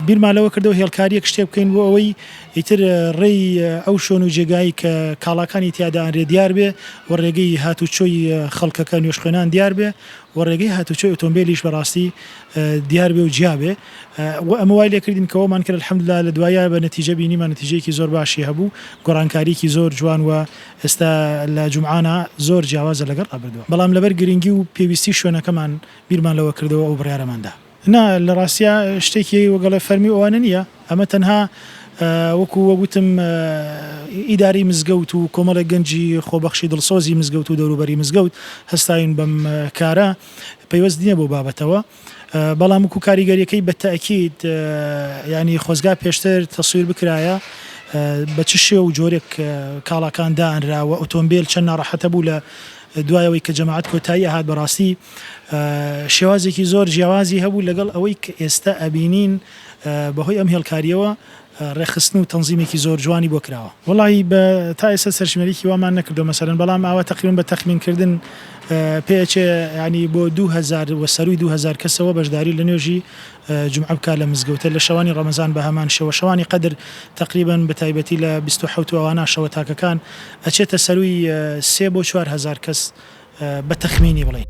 بیرمانەوە کردەوە هێڵکاریەک شتێ بکەین بۆ ئەوەی ئیتر ڕێی ئەو شۆن و جێگایی کە کاڵاکانی تیادا ئەنرێ دیار بێ و ڕێگەی هاتوچۆی خەڵکەکە نوێژخوێنان دیار بێ و ڕێگەی هاتوچۆی ئۆتۆمبیلیش بەڕاستی دیار بێ و جیا بێ و ئەمە وای لێ کردین کەەوەمان کرد الحەمدوللا لە دوایە بە نەتیجە بینیمان نەتیجەیەکی زۆر باشی هەبوو گۆڕانکاریکی زۆر جوان و ئێستا لە جومعانە زۆر جیاوازە لەگەڵ ڕابردووە بەڵام لەبەر گرنگی و پێویستی شوێنەکەمان بیرمان لەوە کردەوە ئەو بڕیارەماندا نا لە ڕاستیا شتێکی وەگەڵە فەرمی ئەوانە نییە ئەمە تەنها وەکو وەگوتم ئیداری مزگەوت و کۆمەڵێک گەنجی خۆبەخشی دڵسۆزی مزگەوت و دەوروبەری مزگەوت هەستاین بەم کارە پەیوەست نییە بۆ بابەتەوە بەڵام وەکو کاریگەریەکەی بە تەئکید ینی خۆزگا پێشتر تەسویر بکرایە بە چ شێو و جۆرێک کاڵاکان دائەنراوە ئۆتۆمبیل چەند ناڕەحەتە بوو لە دوایەوەی کە جەماعەت کۆتایی هات بەڕاستی شێوازێکی زۆر جیاوازی هەبوو لەگەڵ ئەوەی کە ئێستا ئەبینین بەهۆی ئەم هێڵکاریەوە ڕێخستن و تەنزیمێکی زۆر جوانی بۆ کراوە وڵی تا ئێستا سەرژمێریی وامان نەکردو مەسەرەن بەڵام ئاوا تقریبن بە تەخمینکردن پێچێ ینی بۆ 2000 و سەروی 2000 کەسەوە بەشداری لە نوێژی جمعە بکات لە مزگەوتە لە شەوانی ڕەمەزان بە هەمان شێوە شەوانی قەدر تقریبن بە تایبەتی لە 27 ئەوانە شەوە تاکەکان ئەچێتە سەروی 3 بۆ 4 هزار کەس بە تەخمینی بڵێن.